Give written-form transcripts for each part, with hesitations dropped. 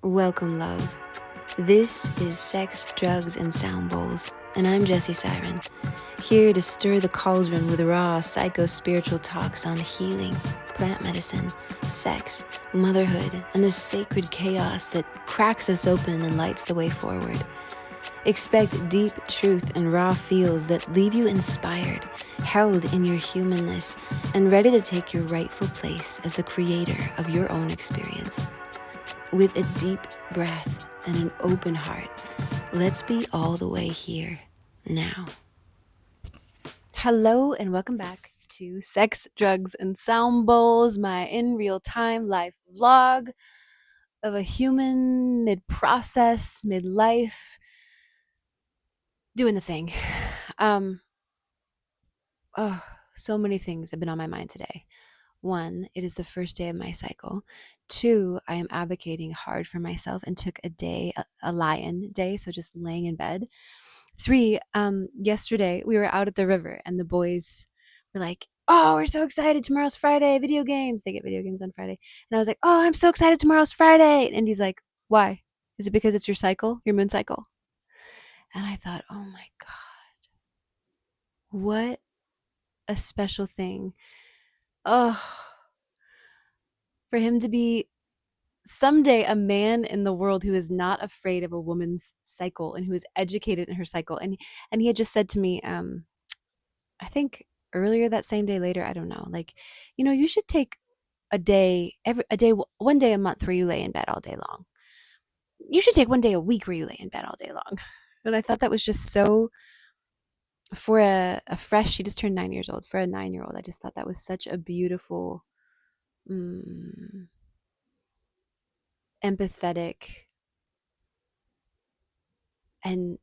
Welcome, love. This is Sex, Drugs, and Sound Bowls, and I'm Jessie Siren, here to stir the cauldron with raw psycho-spiritual talks on healing, plant medicine, sex, motherhood, and the sacred chaos that cracks us open and lights the way forward. Expect deep truth and raw feels that leave you inspired, held in your humanness, and ready to take your rightful place as the creator of your own experience. With a deep breath and an open heart, let's be all the way here now. Hello and welcome back to Sex, Drugs, and Sound Bowls, my in real time life vlog of a human mid-process, mid-life, doing the thing. So many things have been on my mind today. 1, it is the first day of my cycle. 2, I am advocating hard for myself and took a day, a lion day, so just laying in bed. 3, yesterday we were out at the river and the boys were like, "Oh, we're so excited. Tomorrow's Friday, video games." They get video games on Friday. And I was like, "Oh, I'm so excited. Tomorrow's Friday." And he's like, "Why? Is it because it's your cycle, your moon cycle?" And I thought, oh my God, what a special thing. Oh, for him to be someday a man in the world who is not afraid of a woman's cycle and who is educated in her cycle. And he had just said to me, I think earlier that same day, later, I don't know, like, you should take a day, one day a month where you lay in bed all day long. You should take one day a week where you lay in bed all day long. And I thought that was just so, for a fresh, she just turned 9 years old, for a 9-year-old, I just thought that was such a beautiful, empathetic, and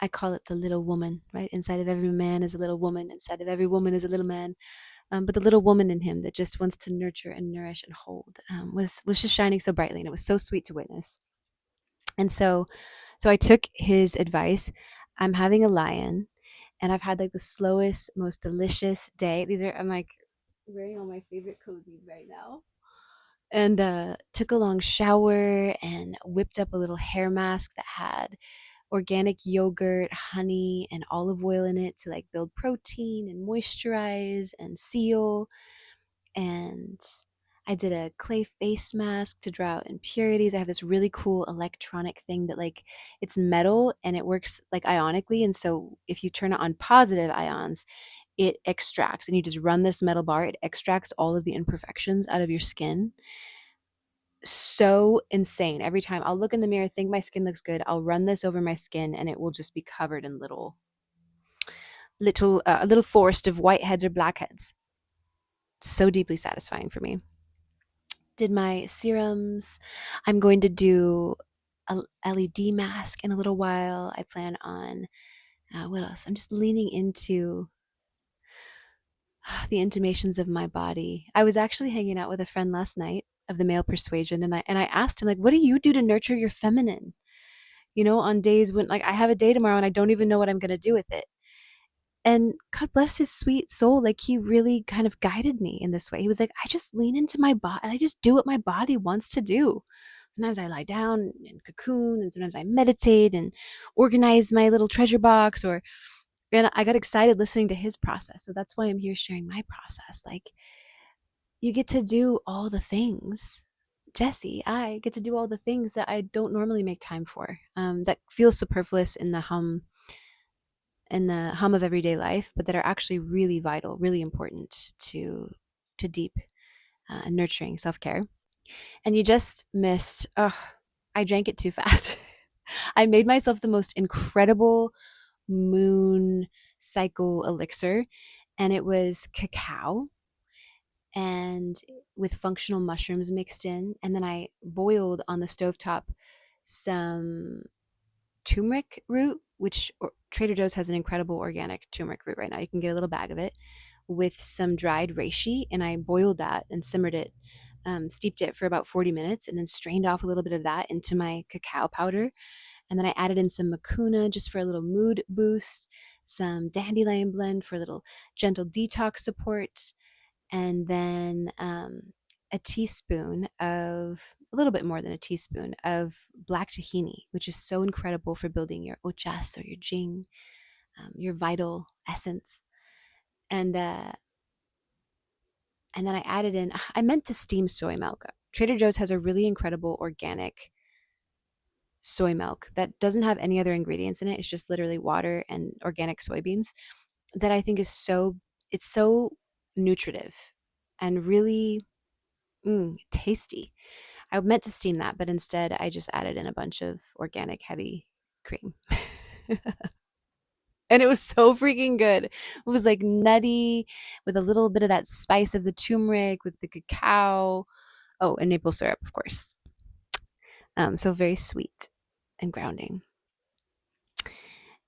I call it the little woman, right? Inside of every man is a little woman. Inside of every woman is a little man. But the little woman in him that just wants to nurture and nourish and hold was just shining so brightly, and it was so sweet to witness. And so I took his advice. I'm having a lion, and I've had like the slowest, most delicious day. I'm like wearing all my favorite cozies right now. And took a long shower and whipped up a little hair mask that had organic yogurt, honey, and olive oil in it to like build protein and moisturize and seal. And I did a clay face mask to draw out impurities. I have this really cool electronic thing that like it's metal and it works like ionically. And so if you turn it on positive ions, it extracts, and you just run this metal bar, it extracts all of the imperfections out of your skin. So insane. Every time I'll look in the mirror, think my skin looks good, I'll run this over my skin and it will just be covered in a little forest of whiteheads or blackheads. So deeply satisfying for me. Did my serums. I'm going to do a LED mask in a little while. I plan on what else? I'm just leaning into the intimations of my body. I was actually hanging out with a friend last night of the male persuasion, and I asked him, like, what do you do to nurture your feminine? On days when like I have a day tomorrow and I don't even know what I'm going to do with it. And God bless his sweet soul, like he really kind of guided me in this way. He was like, I just lean into my body and I just do what my body wants to do. Sometimes I lie down and cocoon, and sometimes I meditate and organize my little treasure box, and I got excited listening to his process. So that's why I'm here sharing my process. Like, you get to do all the things. Jessie, I get to do all the things that I don't normally make time for, that feels superfluous in the hum of everyday life, but that are actually really vital, really important to deep and nurturing self-care. And you just missed, I drank it too fast. I made myself the most incredible moon cycle elixir, and it was cacao and with functional mushrooms mixed in. And then I boiled on the stovetop some turmeric root, which Trader Joe's has an incredible organic turmeric root right now. You can get a little bag of it with some dried reishi, and I boiled that and simmered it, steeped it for about 40 minutes, and then strained off a little bit of that into my cacao powder. And then I added in some mucuna just for a little mood boost, some dandelion blend for a little gentle detox support, and then a teaspoon of, a little bit more than a teaspoon of black tahini, which is so incredible for building your ojas or your jing, your vital essence. And and then I added in, I meant to steam soy milk. Trader Joe's has a really incredible organic soy milk that doesn't have any other ingredients in it. It's just literally water and organic soybeans that I think is so, it's so nutritive and really tasty. I meant to steam that, but instead I just added in a bunch of organic heavy cream. And it was so freaking good. It was like nutty with a little bit of that spice of the turmeric with the cacao. Oh, and maple syrup, of course. So very sweet and grounding.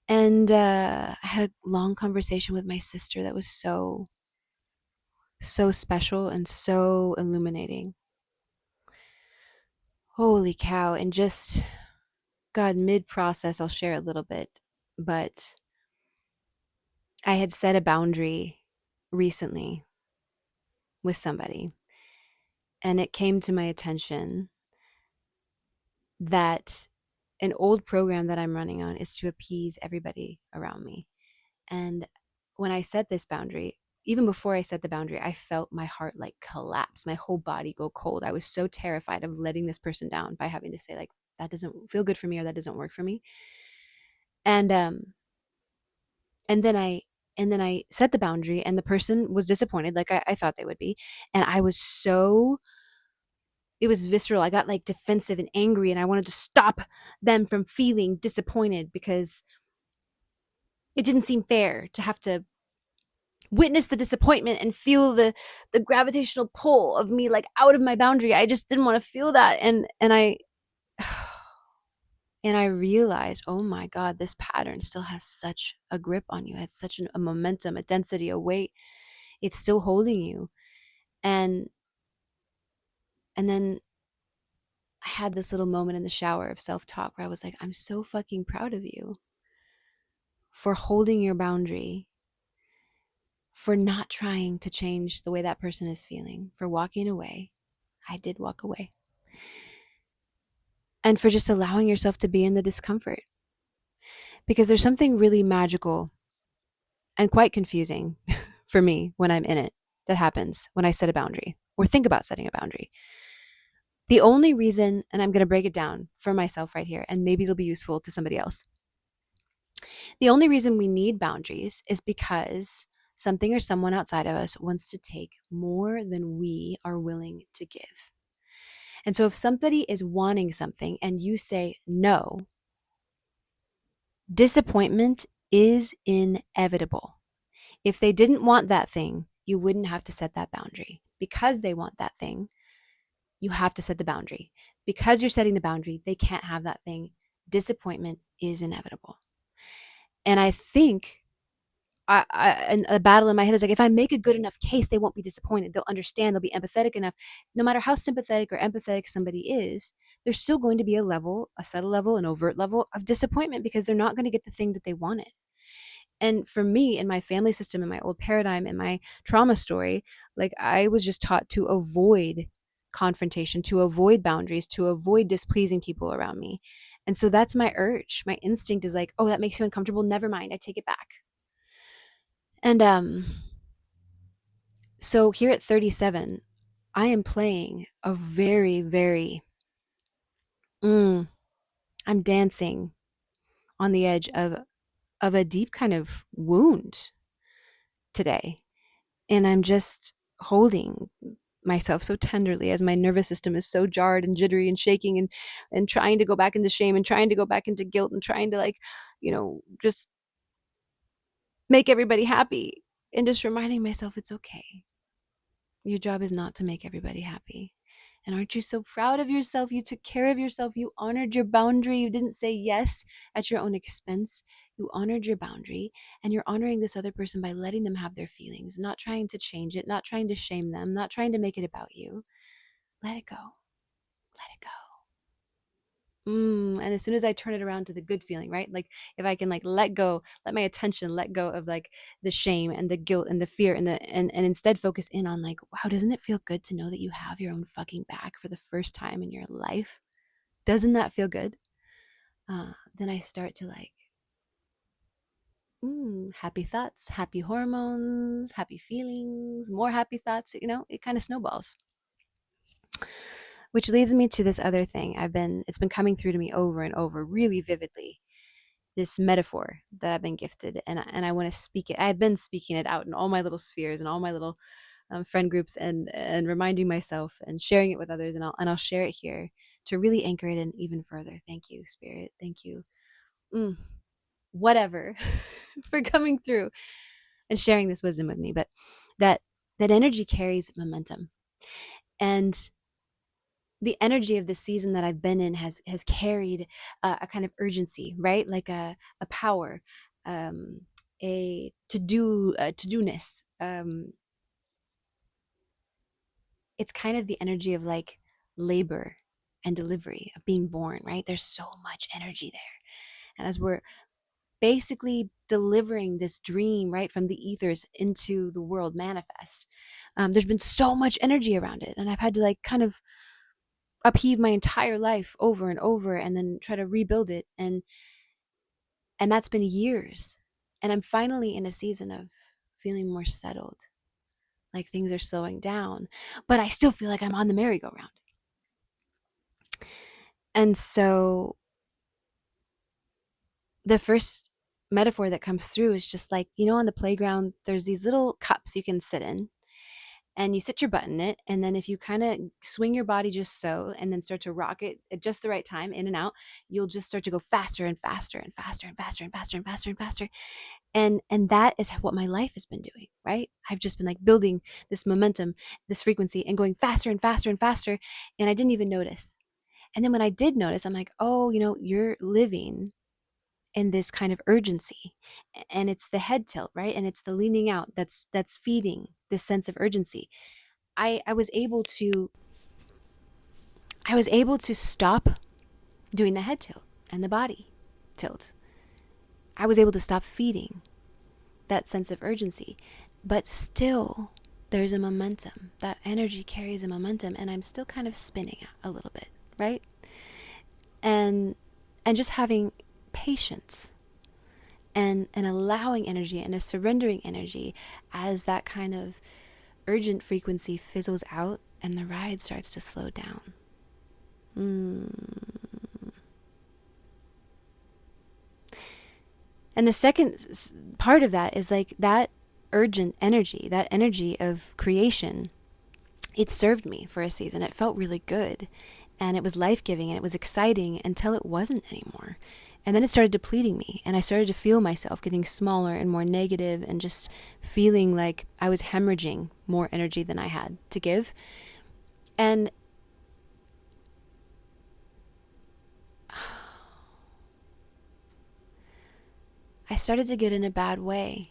And I had a long conversation with my sister that was so, so special and so illuminating. Holy cow. And just, God, mid process, I'll share a little bit. But I had set a boundary recently with somebody, and it came to my attention that an old program that I'm running on is to appease everybody around me. And when I set this boundary, even before I set the boundary, I felt my heart like collapse, my whole body go cold. I was so terrified of letting this person down by having to say, like, that doesn't feel good for me or that doesn't work for me. And and then I set the boundary, and the person was disappointed, like I thought they would be. And I was so, it was visceral. I got like defensive and angry, and I wanted to stop them from feeling disappointed because it didn't seem fair to have to witness the disappointment and feel the gravitational pull of me like out of my boundary. I just didn't want to feel that. And I and I realized, oh my God, this pattern still has such a grip on you. It has such a momentum, a density, a weight. It's still holding you. And and then I had this little moment in the shower of self-talk where I was like, I'm so fucking proud of you for holding your boundary, for not trying to change the way that person is feeling, for walking away. I did walk away. And for just allowing yourself to be in the discomfort. Because there's something really magical and quite confusing for me when I'm in it that happens when I set a boundary or think about setting a boundary. The only reason, and I'm going to break it down for myself right here, and maybe it'll be useful to somebody else. The only reason we need boundaries is because something or someone outside of us wants to take more than we are willing to give. And so if somebody is wanting something and you say no, disappointment is inevitable. If they didn't want that thing, you wouldn't have to set that boundary. Because they want that thing, you have to set the boundary. Because you're setting the boundary, they can't have that thing. Disappointment is inevitable. And I think and a battle in my head is like, if I make a good enough case, they won't be disappointed. They'll understand. They'll be empathetic enough. No matter how sympathetic or empathetic somebody is, there's still going to be a level, a subtle level, an overt level of disappointment because they're not going to get the thing that they wanted. And for me, in my family system, in my old paradigm, in my trauma story, like I was just taught to avoid confrontation, to avoid boundaries, to avoid displeasing people around me. And so that's my urge. My instinct is like, oh, that makes you uncomfortable. Never mind. I take it back. And so here at 37, I am playing a very, very, I'm dancing on the edge of a deep kind of wound today. And I'm just holding myself so tenderly as my nervous system is so jarred and jittery and shaking and trying to go back into shame and trying to go back into guilt and trying to, like, just make everybody happy and just reminding myself it's okay. Your job is not to make everybody happy. And aren't you so proud of yourself? You took care of yourself. You honored your boundary. You didn't say yes at your own expense. You honored your boundary, and you're honoring this other person by letting them have their feelings, not trying to change it, not trying to shame them, not trying to make it about you. Let it go. Let it go. And as soon as I turn it around to the good feeling, right? Like if I can like let go, let my attention let go of like the shame and the guilt and the fear and instead focus in on like, wow, doesn't it feel good to know that you have your own fucking back for the first time in your life? Doesn't that feel good? Then I start to like, happy thoughts, happy hormones, happy feelings, more happy thoughts, it kind of snowballs. Which leads me to this other thing. It's been coming through to me over and over really vividly. This metaphor that I've been gifted, and I want to speak it. I've been speaking it out in all my little spheres and all my little friend groups, and reminding myself and sharing it with others, and I'll share it here to really anchor it in even further. Thank you, Spirit. Thank you. Whatever for coming through and sharing this wisdom with me. But that that energy carries momentum, and the energy of the season that I've been in has carried a kind of urgency, right? Like a power, um, a to do-ness. It's kind of the energy of like labor and delivery of being born, right? There's so much energy there. And as we're basically delivering this dream right from the ethers into the world manifest, there's been so much energy around it, and I've had to like kind of upheave my entire life over and over and then try to rebuild it, and that's been years. And I'm finally in a season of feeling more settled, like things are slowing down, but I still feel like I'm on the merry-go-round. And so the first metaphor that comes through is just like, on the playground there's these little cups you can sit in, and you sit your butt in it, and then if you kind of swing your body just so and then start to rock it at just the right time in and out, you'll just start to go faster and faster and faster and faster and faster and faster and faster. And that is what my life has been doing, right? I've just been like building this momentum, this frequency, and going faster and faster and faster, and I didn't even notice. And then when I did notice, I'm like, oh, you're living in this kind of urgency, and it's the head tilt, right? And it's the leaning out that's feeding this sense of urgency. I was able to stop doing the head tilt and the body tilt. I was able to stop feeding that sense of urgency, but still there's a momentum. That energy carries a momentum, and I'm still kind of spinning a little bit, right? And just having patience and allowing energy and a surrendering energy as that kind of urgent frequency fizzles out and the ride starts to slow down. And the second part of that is like that urgent energy, that energy of creation. It served me for a season. It felt really good, and it was life-giving, and it was exciting until it wasn't anymore. And then it started depleting me, and I started to feel myself getting smaller and more negative, and just feeling like I was hemorrhaging more energy than I had to give. And I started to get in a bad way.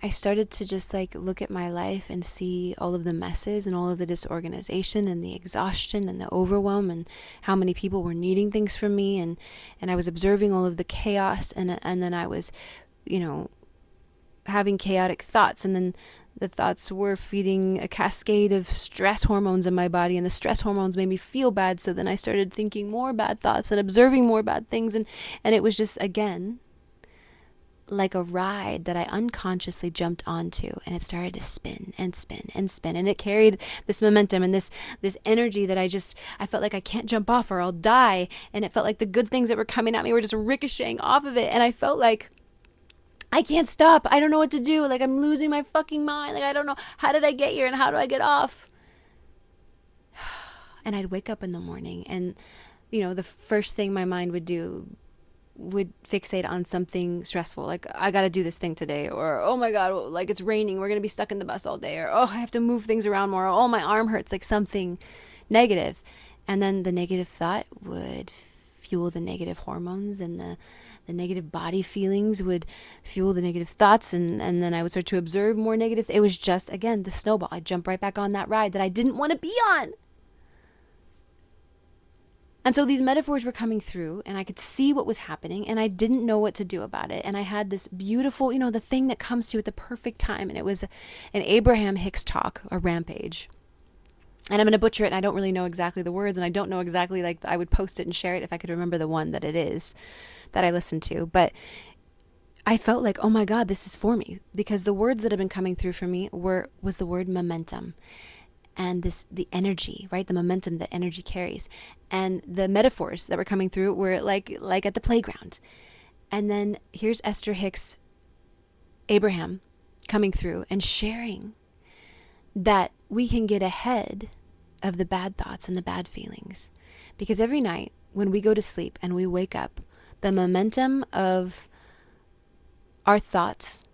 I started to just like look at my life and see all of the messes and all of the disorganization and the exhaustion and the overwhelm, and how many people were needing things from me, and I was observing all of the chaos, and then I was, having chaotic thoughts, and then the thoughts were feeding a cascade of stress hormones in my body, and the stress hormones made me feel bad, so then I started thinking more bad thoughts and observing more bad things, and it was just again like a ride that I unconsciously jumped onto, and it started to spin and spin and spin, and it carried this momentum and this energy that I felt like I can't jump off or I'll die, and it felt like the good things that were coming at me were just ricocheting off of it, and I felt like I can't stop. I don't know what to do. Like I'm losing my fucking mind. Like I don't know, how did I get here and how do I get off? And I'd wake up in the morning, and the first thing my mind would fixate on something stressful, like I got to do this thing today, or oh my god, like it's raining, we're going to be stuck in the bus all day, or oh, I have to move things around more, or oh, my arm hurts, like something negative. And then the negative thought would fuel the negative hormones, and the negative body feelings would fuel the negative thoughts, and then I would start to observe more negative. It was just, again, the snowball. I'd jump right back on that ride that I didn't want to be on. And so these metaphors were coming through, and I could see what was happening, and I didn't know what to do about it. And I had this beautiful, the thing that comes to you at the perfect time. And it was an Abraham Hicks talk, a rampage. And I'm going to butcher it, and I don't really know exactly the words, and I don't know exactly, like, I would post it and share it if I could remember the one that it is that I listened to. But I felt like, oh my God, this is for me, because the words that have been coming through for me was the word momentum, and the energy, right? The momentum that energy carries. And the metaphors that were coming through were like at the playground. And then here's Esther Hicks Abraham coming through and sharing that we can get ahead of the bad thoughts and the bad feelings. Because every night when we go to sleep and we wake up, the momentum of our thoughts,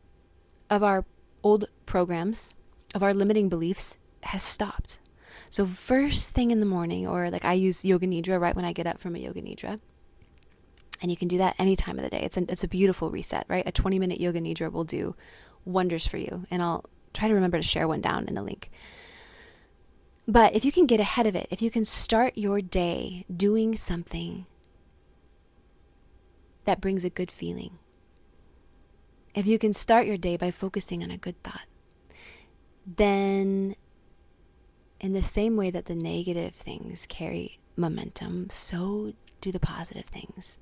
of our old programs, of our limiting beliefs has stopped. So first thing in the morning, or like I use yoga nidra right when I get up from a yoga nidra. And you can do that any time of the day. It's a beautiful reset, right? A 20-minute yoga nidra will do wonders for you. And I'll try to remember to share one down in the link. But if you can get ahead of it, if you can start your day doing something that brings a good feeling, if you can start your day by focusing on a good thought, then in the same way that the negative things carry momentum, so do the positive things.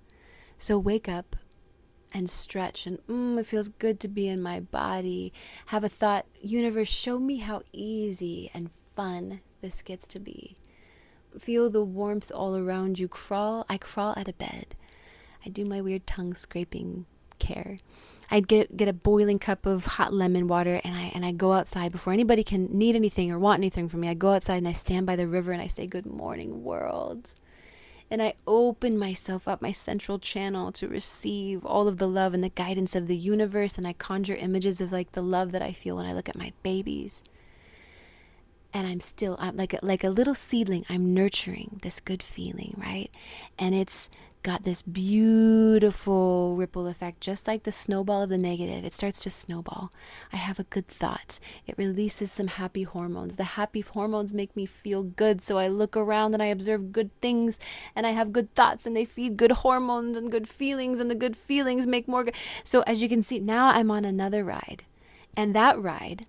So wake up and stretch, and it feels good to be in my body. Have a thought, universe, show me how easy and fun this gets to be. Feel the warmth all around you. I crawl out of bed. I do my weird tongue scraping care. I'd get a boiling cup of hot lemon water, and I go outside before anybody can need anything or want anything from me. I go outside and I stand by the river and I say, good morning, world. And I open myself up, my central channel, to receive all of the love and the guidance of the universe. And I conjure images of like the love that I feel when I look at my babies. And I'm like a little seedling. I'm nurturing this good feeling, right? And it's got this beautiful ripple effect, just like the snowball of the negative. It starts to snowball. I have a good thought. It releases some happy hormones. The happy hormones make me feel good. So I look around and I observe good things, and I have good thoughts, and they feed good hormones and good feelings, and the good feelings make more good. So as you can see, now I'm on another ride. And that ride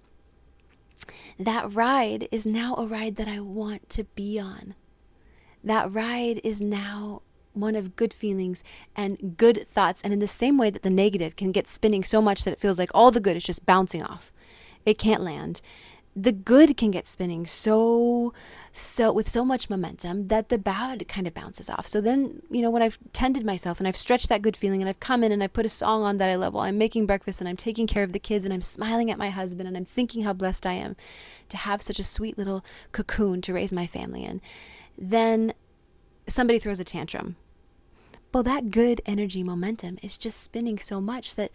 is now a ride that I want to be on. That ride is now one of good feelings and good thoughts. And in the same way that the negative can get spinning so much that it feels like all the good is just bouncing off, it can't land, the good can get spinning so with so much momentum that the bad kind of bounces off. So then, when I've tended myself and I've stretched that good feeling, and I've come in and I put a song on that I love while I'm making breakfast, and I'm taking care of the kids, and I'm smiling at my husband, and I'm thinking how blessed I am to have such a sweet little cocoon to raise my family in, then somebody throws a tantrum. Well, that good energy momentum is just spinning so much that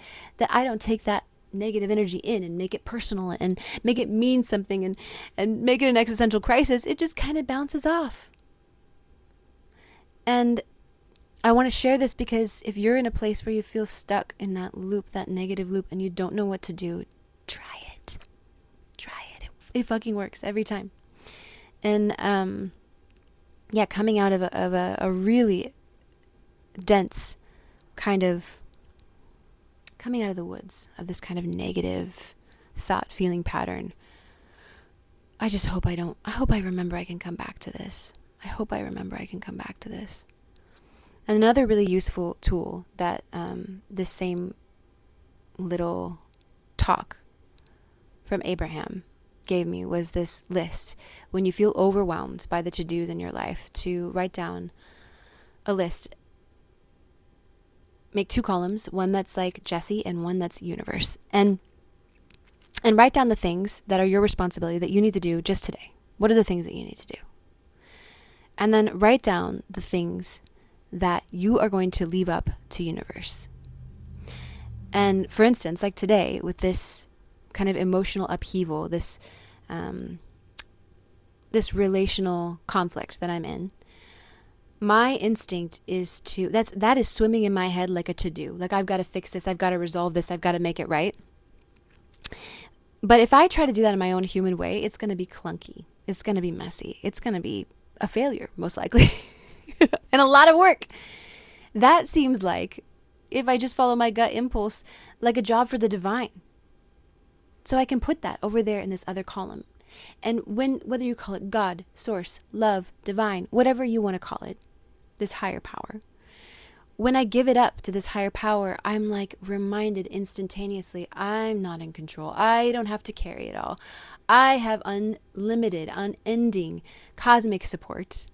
I don't take that negative energy in and make it personal and make it mean something and make it an existential crisis. It just kind of bounces off. And I want to share this because if you're in a place where you feel stuck in that loop, that negative loop, and you don't know what to do, try it. It fucking works every time. And coming out of a really dense kind of, coming out of the woods of this kind of negative thought feeling pattern, I just hope I remember I can come back to this. And another really useful tool that this same little talk from Abraham gave me was this list. When you feel overwhelmed by the to-dos in your life, to write down a list. Make 2 columns, one that's like Jesse and one that's universe. And write down the things that are your responsibility that you need to do just today. What are the things that you need to do? And then write down the things that you are going to leave up to universe. And for instance, like today, with this kind of emotional upheaval, this relational conflict that I'm in, my instinct is that is swimming in my head like a to-do. Like, I've got to fix this, I've got to resolve this, I've got to make it right. But if I try to do that in my own human way, it's going to be clunky. It's going to be messy. It's going to be a failure, most likely. and a lot of work. That seems like, if I just follow my gut impulse, like a job for the divine. So I can put that over there in this other column. And whether you call it God, source, love, divine, whatever you want to call it, this higher power, when I give it up to this higher power, I'm like reminded instantaneously, I'm not in control. I don't have to carry it all. I have unlimited, unending cosmic support.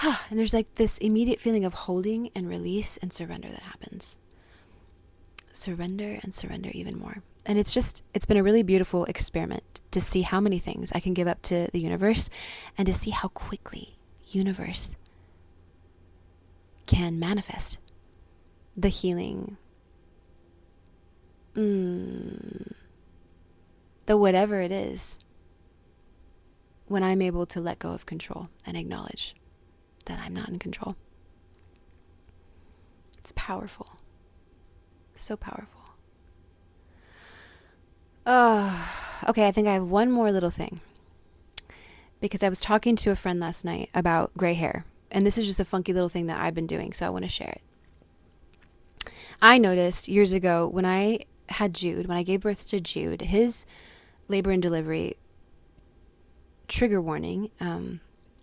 And there's like this immediate feeling of holding and release and surrender that happens. Surrender and surrender even more. And it's been a really beautiful experiment to see how many things I can give up to the universe, and to see how quickly universe can manifest the healing, the whatever it is, when I'm able to let go of control and acknowledge that I'm not in control. It's powerful. So powerful. Okay, I think I have one more little thing. Because I was talking to a friend last night about gray hair. And this is just a funky little thing that I've been doing, so I want to share it. I noticed years ago when I had Jude, when I gave birth to Jude, his labor and delivery, trigger warning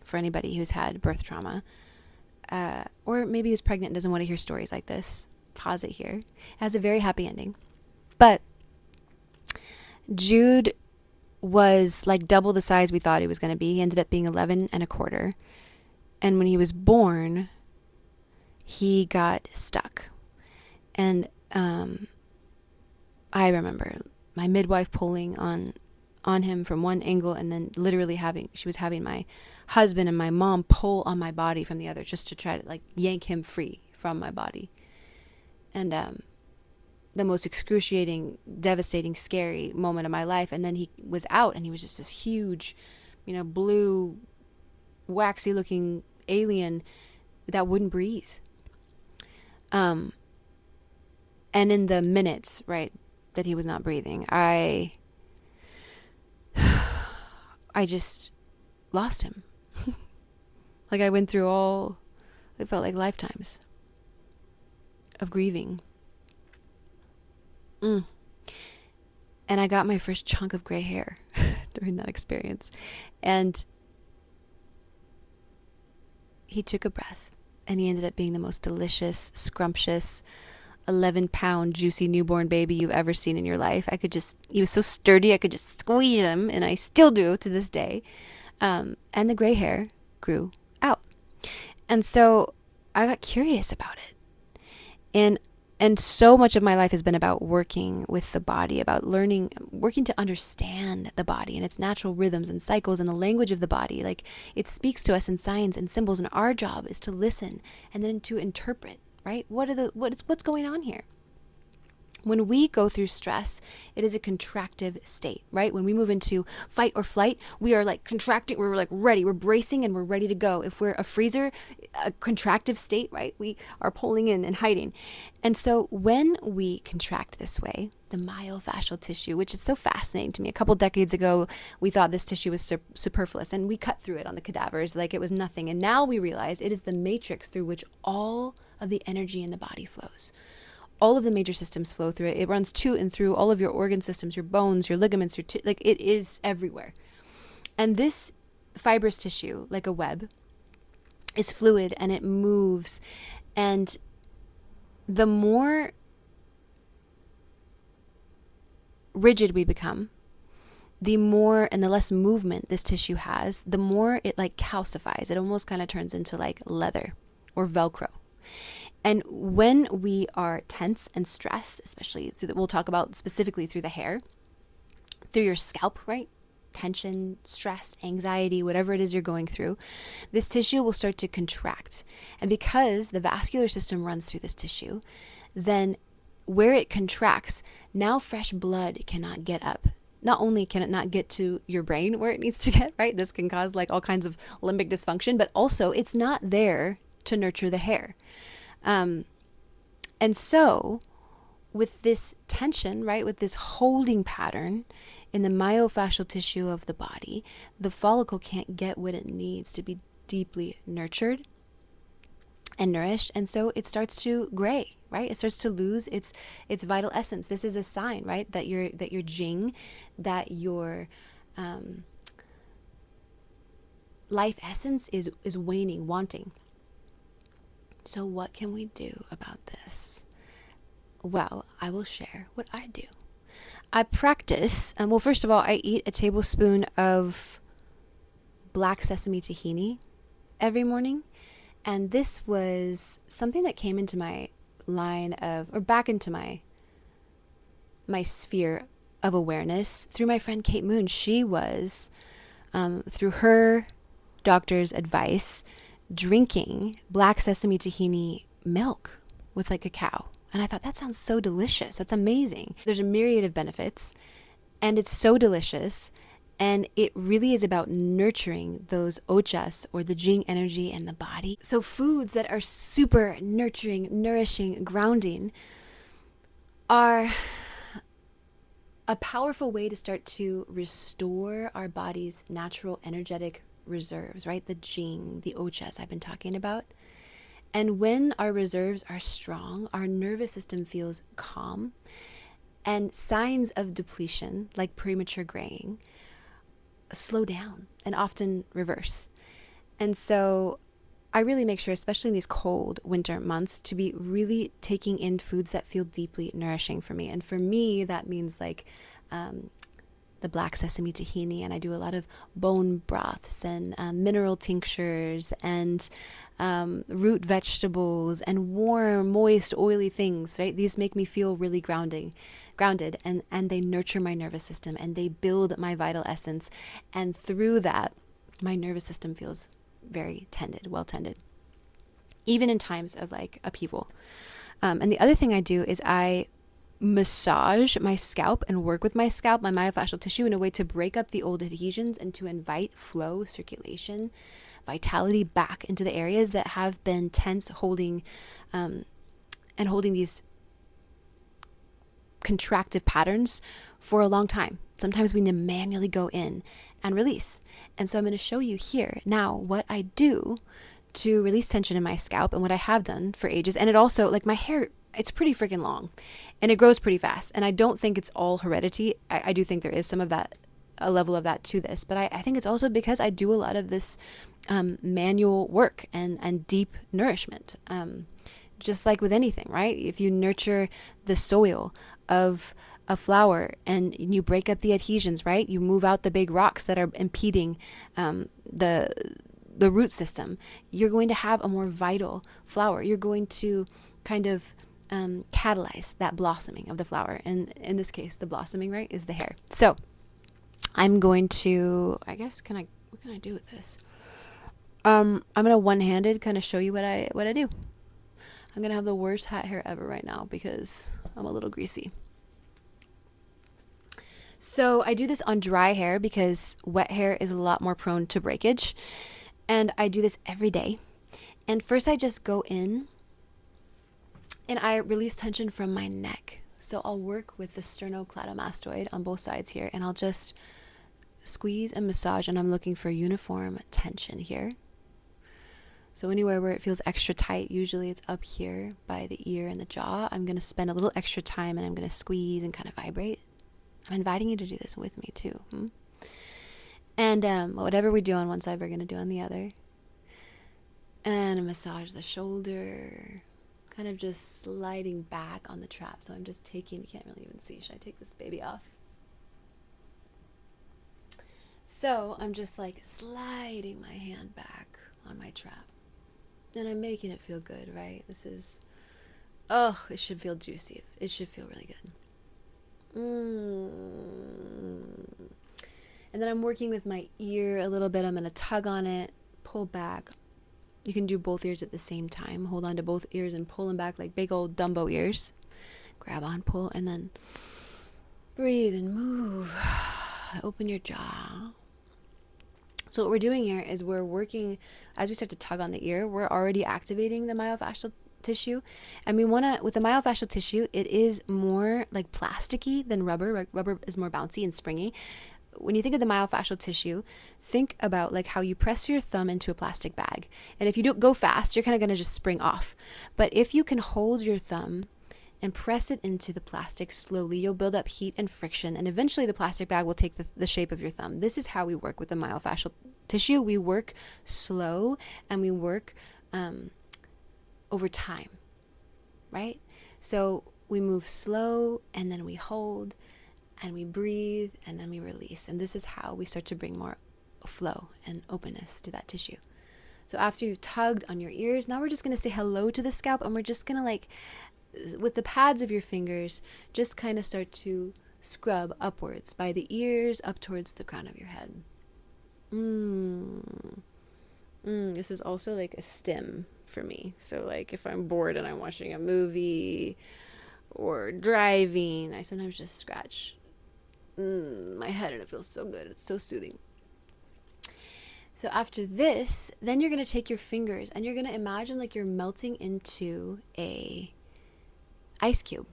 for anybody who's had birth trauma, or maybe who's pregnant and doesn't want to hear stories like this, pause it here. It has a very happy ending. But Jude was like double the size we thought he was going to be. He ended up being 11 and a quarter. And when he was born, he got stuck. And I remember my midwife pulling on him from one angle, and then literally she was having my husband and my mom pull on my body from the other, just to try to like yank him free from my body. And the most excruciating, devastating, scary moment of my life. And then he was out, and he was just this huge, blue, waxy looking alien that wouldn't breathe. And in the minutes, right, that he was not breathing, I just lost him. Like I went through it felt like lifetimes of grieving. And I got my first chunk of gray hair during that experience. And he took a breath, and he ended up being the most delicious, scrumptious, 11-pound, juicy newborn baby you've ever seen in your life. He was so sturdy, I could just squeeze him, and I still do to this day. And the gray hair grew out. And so I got curious about it. And so much of my life has been about working with the body, about working to understand the body and its natural rhythms and cycles and the language of the body. Like, it speaks to us in signs and symbols, and our job is to listen and then to interpret, right? What's going on here? When we go through stress, it is a contractive state, right? When we move into fight or flight, we are like contracting, we're like ready, we're bracing, and we're ready to go. If we're a freezer, a contractive state, right? We are pulling in and hiding. And so when we contract this way, the myofascial tissue, which is so fascinating to me, a couple decades ago, we thought this tissue was superfluous, and we cut through it on the cadavers like it was nothing. And now we realize it is the matrix through which all of the energy in the body flows. All of the major systems flow through it. It runs to and through all of your organ systems, your bones, your ligaments, like it is everywhere. And this fibrous tissue, like a web, is fluid, and it moves. And the more rigid we become, the more and the less movement this tissue has, the more it like calcifies. It almost kind of turns into like leather or Velcro. And when we are tense and stressed, especially we'll talk about specifically through the hair, through your scalp, right? Tension, stress, anxiety, whatever it is you're going through, this tissue will start to contract. And because the vascular system runs through this tissue, then where it contracts, now fresh blood cannot get up. Not only can it not get to your brain where it needs to get, right? This can cause like all kinds of limbic dysfunction, but also it's not there to nurture the hair. And so with this tension, right, with this holding pattern in the myofascial tissue of the body, the follicle can't get what it needs to be deeply nurtured and nourished, and so it starts to gray, right? It starts to lose its vital essence. This is a sign, right, that your jing, that your um, life essence is waning, wanting. So what can we do about this? Well, I will share what I do. I practice, well, first of all, I eat a tablespoon of black sesame tahini every morning. And this was something that came into my line of, or back into my sphere of awareness through my friend Kate Moon. She was, through her doctor's advice, drinking black sesame tahini milk with like cacao. And I thought, that sounds so delicious. That's amazing. There's a myriad of benefits, and it's so delicious. And it really is about nurturing those ojas, or the jing energy in the body. So foods that are super nurturing, nourishing, grounding are a powerful way to start to restore our body's natural energetic reserves, right? The jing, the ojas I've been talking about. And when our reserves are strong, our nervous system feels calm, and signs of depletion, like premature graying, slow down and often reverse. And so I really make sure, especially in these cold winter months, to be really taking in foods that feel deeply nourishing for me. And for me, that means like the black sesame tahini, and I do a lot of bone broths and mineral tinctures and root vegetables and warm, moist, oily things, right? These make me feel really grounded, and they nurture my nervous system, and they build my vital essence. And through that, my nervous system feels very tended, well tended, even in times of like upheaval. And the other thing I do is I massage my scalp and work with my scalp, my myofascial tissue, in a way to break up the old adhesions and to invite flow, circulation, vitality back into the areas that have been tense, holding these contractive patterns for a long time. Sometimes we need to manually go in and release. And so I'm going to show you here now what I do to release tension in my scalp, and what I have done for ages. And it also, like, my hair, it's pretty freaking long and it grows pretty fast. And I don't think it's all heredity. I do think there is some of that, a level of that to this, but I think it's also because I do a lot of this manual work and deep nourishment. Just like with anything, right? If you nurture the soil of a flower and you break up the adhesions, right? You move out the big rocks that are impeding the root system, you're going to have a more vital flower. You're going to kind of catalyze that blossoming of the flower. And in this case, the blossoming, right, is the hair. So I'm going to, I guess, what can I do with this? I'm going to one-handed kind of show you what I do. I'm going to have the worst hat hair ever right now because I'm a little greasy. So I do this on dry hair because wet hair is a lot more prone to breakage. And I do this every day. And first I just go in and I release tension from my neck. So I'll work with the sternocleidomastoid on both sides here, and I'll just squeeze and massage, and I'm looking for uniform tension here. So anywhere where it feels extra tight, usually it's up here by the ear and the jaw, I'm going to spend a little extra time and I'm going to squeeze and kind of vibrate. I'm inviting you to do this with me too. And whatever we do on one side, we're going to do on the other. And massage the shoulder, kind of just sliding back on the trap. So I'm just taking, you can't really even see. Should I take this baby off? So I'm just like sliding my hand back on my trap. And I'm making it feel good, right? This is, it should feel juicy. It should feel really good. And then I'm working with my ear a little bit. I'm going to tug on it, pull back. You can do both ears at the same time. Hold on to both ears and pull them back like big old Dumbo ears. Grab on, pull, and then breathe and move. Open your jaw. So what we're doing here is we're working, as we start to tug on the ear, we're already activating the myofascial tissue. And we want to, with the myofascial tissue, it is more like plasticky than rubber. Rubber is more bouncy and springy. when you think of the myofascial tissue, think about like how you press your thumb into a plastic bag. And if you don't go fast, you're kind of going to just spring off. But if you can hold your thumb and press it into the plastic slowly, you'll build up heat and friction, and eventually the plastic bag will take the shape of your thumb. This is how we work with the myofascial tissue. We work slow, and we work over time, right? So we move slow, and then we hold, and we breathe, and then we release. And this is how we start to bring more flow and openness to that tissue. So after you've tugged on your ears, now we're just going to say hello to the scalp, and we're just going to, like, with the pads of your fingers, just kind of start to scrub upwards by the ears up towards the crown of your head. This is also like a stim for me. So like if I'm bored and I'm watching a movie or driving, I sometimes just scratch my head, and it feels so good. It's so soothing. So after this, then you're going to take your fingers and you're going to imagine like you're melting into a ice cube.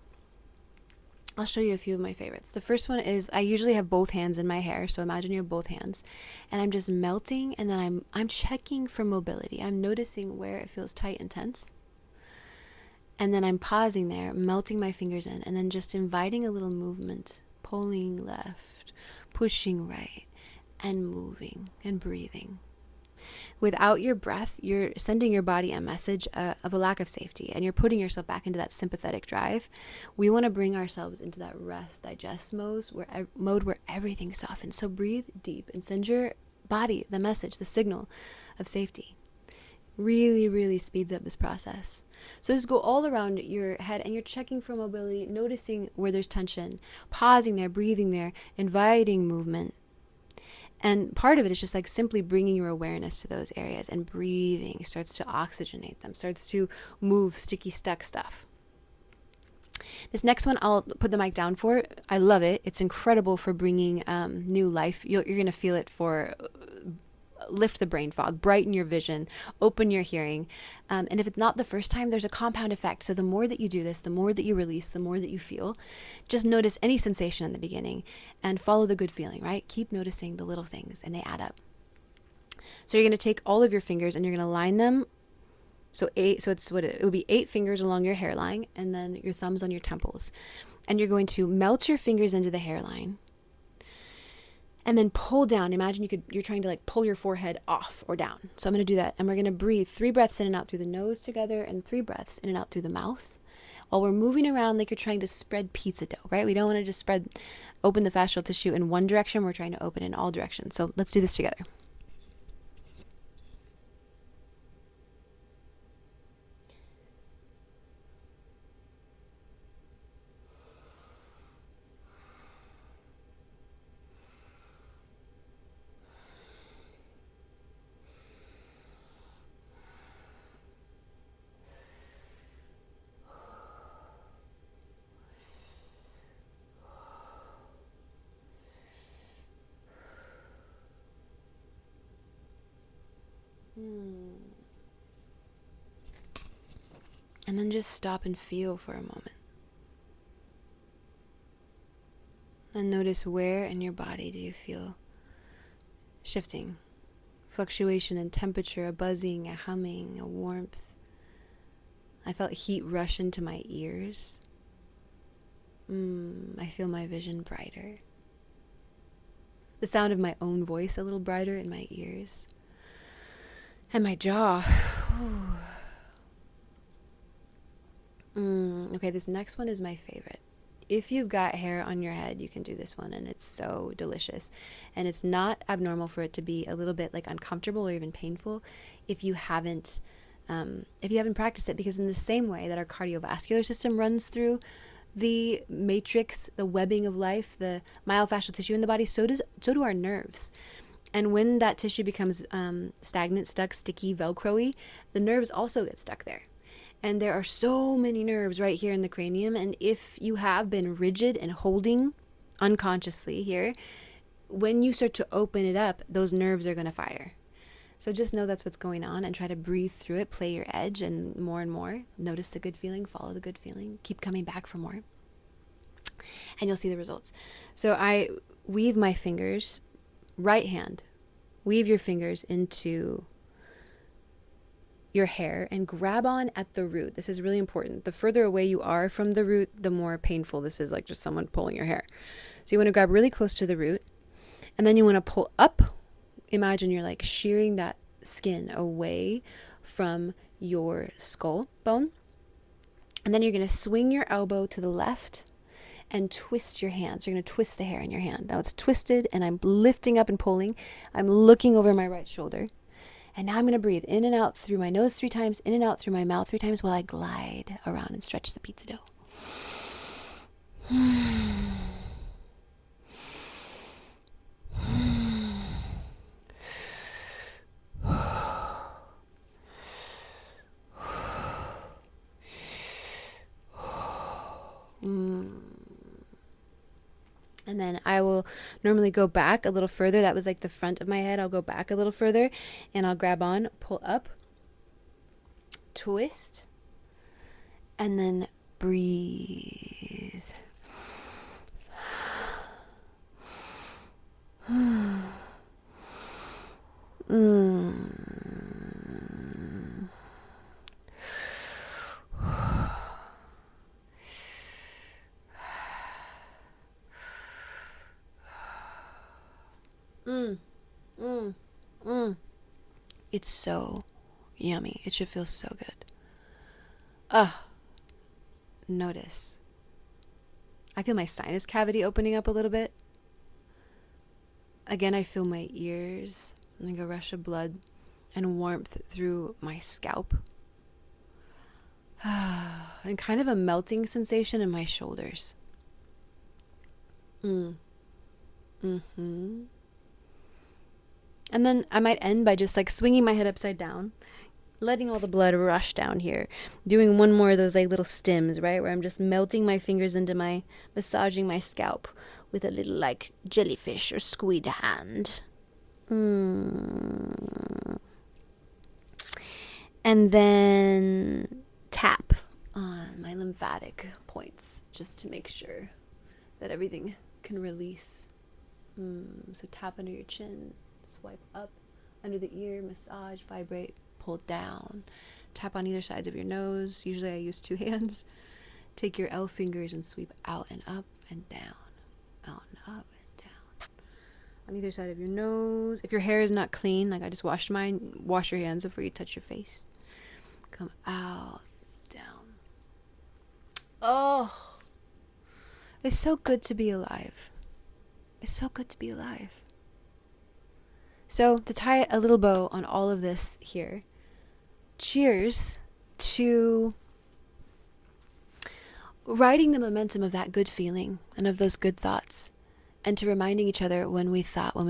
I'll show you a few of my favorites. The first one is, I usually have both hands in my hair, so imagine you have both hands, and I'm just melting, and then I'm checking for mobility. I'm noticing where it feels tight and tense, and then I'm pausing there, melting my fingers in, and then just inviting a little movement, pulling left, pushing right, and moving and breathing. Without your breath, you're sending your body a message of a lack of safety, and you're putting yourself back into that sympathetic drive. We want to bring ourselves into that rest, digest mode where everything softens. So breathe deep and send your body the message, the signal of safety. Really, really speeds up this process. So just go all around your head, and you're checking for mobility, noticing where there's tension, pausing there, breathing there, inviting movement. And part of it is just like simply bringing your awareness to those areas, and breathing starts to oxygenate them, starts to move sticky, stuck stuff. This next one, I'll put the mic down for. I love it. It's incredible for bringing new life. You're going to feel it for lift the brain fog, brighten your vision, open your hearing. And if it's not the first time, there's a compound effect. So the more that you do this, the more that you release, the more that you feel. Just notice any sensation in the beginning and follow the good feeling, right? Keep noticing the little things, and they add up. So you're going to take all of your fingers and you're going to line them. So it would be 8 fingers along your hairline, and then your thumbs on your temples. And you're going to melt your fingers into the hairline. And then pull down. Imagine you're trying to like pull your forehead off or down. So I'm going to do that. And we're going to breathe 3 breaths in and out through the nose together, and 3 breaths in and out through the mouth, while we're moving around like you're trying to spread pizza dough, right? We don't want to just open the fascial tissue in one direction. We're trying to open in all directions. So let's do this together. And then just stop and feel for a moment. And notice where in your body do you feel shifting, fluctuation in temperature, a buzzing, a humming, a warmth. I felt heat rush into my ears. I feel my vision brighter. The sound of my own voice a little brighter in my ears. And my jaw. Okay, this next one is my favorite. If you've got hair on your head, you can do this one, and it's so delicious. And it's not abnormal for it to be a little bit like uncomfortable or even painful if you haven't practiced it, because in the same way that our cardiovascular system runs through the matrix, the webbing of life, the myofascial tissue in the body, so do our nerves. And when that tissue becomes stagnant, stuck, sticky, velcro-y, the nerves also get stuck there. And there are so many nerves right here in the cranium. And if you have been rigid and holding unconsciously here, when you start to open it up, those nerves are going to fire. So just know that's what's going on, and try to breathe through it, play your edge, and more. Notice the good feeling, follow the good feeling, keep coming back for more. And you'll see the results. So weave my fingers, right hand, weave your fingers into your hair and grab on at the root. This is really important. The further away you are from the root, the more painful this is, like just someone pulling your hair. So you want to grab really close to the root, and then you want to pull up. Imagine you're like shearing that skin away from your skull bone. And then you're going to swing your elbow to the left and twist your hand. So you're going to twist the hair in your hand. Now it's twisted and I'm lifting up and pulling. I'm looking over my right shoulder. And now I'm going to breathe in and out through my nose 3 times, in and out through my mouth 3 times while I glide around and stretch the pizza dough. And then I will normally go back a little further. That was like the front of my head. I'll go back a little further and I'll grab on, pull up, twist, and then breathe. It's so yummy. It should feel so good. Notice. I feel my sinus cavity opening up a little bit. Again, I feel my ears, like a rush of blood and warmth through my scalp. And kind of a melting sensation in my shoulders. And then I might end by just like swinging my head upside down, letting all the blood rush down here, doing one more of those like little stims, right? Where I'm just melting my fingers into massaging my scalp with a little like jellyfish or squid hand. And then tap on my lymphatic points just to make sure that everything can release. So tap under your chin. Swipe up under the ear, massage, vibrate, pull down. Tap on either sides of your nose. Usually I use 2 hands. Take your L fingers and sweep out and up and down. Out and up and down. On either side of your nose. If your hair is not clean, like I just washed mine, wash your hands before you touch your face. Come out, down. Oh, it's so good to be alive. It's so good to be alive. So to tie a little bow on all of this here, cheers to riding the momentum of that good feeling and of those good thoughts, and to reminding each other when we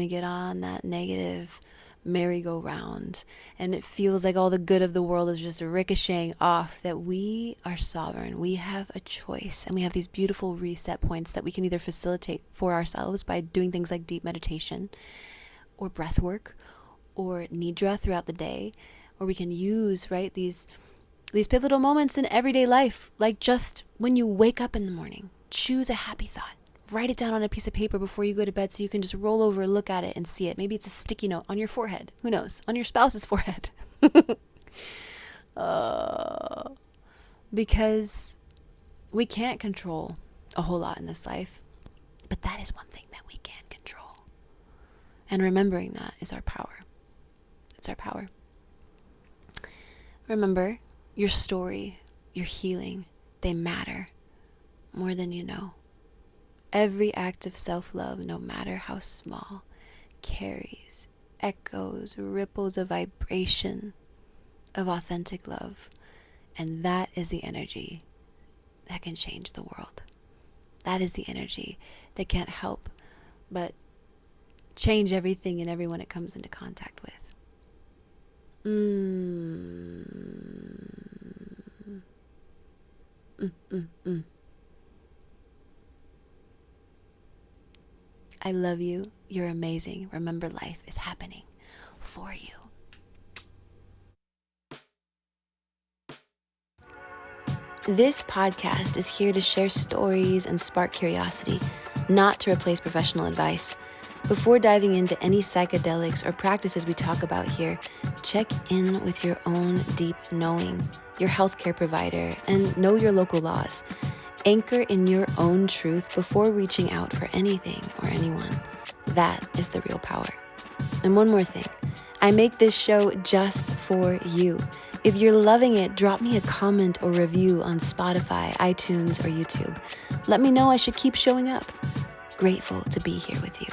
get on that negative merry-go-round and it feels like all the good of the world is just ricocheting off, that we are sovereign. We have a choice, and we have these beautiful reset points that we can either facilitate for ourselves by doing things like deep meditation or breath work or nidra throughout the day, or we can use, right, these pivotal moments in everyday life, like just when you wake up in the morning, choose a happy thought, write it down on a piece of paper before you go to bed so you can just roll over, look at it and see it. Maybe it's a sticky note on your forehead, who knows, on your spouse's forehead. Because we can't control a whole lot in this life, but that is one thing that we can control. And remembering that is our power. It's our power. Remember, your story, your healing, they matter more than you know. Every act of self-love, no matter how small, carries echoes, ripples of vibration of authentic love. And that is the energy that can change the world. That is the energy that can't help but change everything and everyone it comes into contact with. I love you. You're amazing. Remember, life is happening for you. This podcast is here to share stories and spark curiosity, not to replace professional advice. Before diving into any psychedelics or practices we talk about here, check in with your own deep knowing, your healthcare provider, and know your local laws. Anchor in your own truth before reaching out for anything or anyone. That is the real power. And one more thing, I make this show just for you. If you're loving it, drop me a comment or review on Spotify, iTunes, or YouTube. Let me know I should keep showing up. Grateful to be here with you.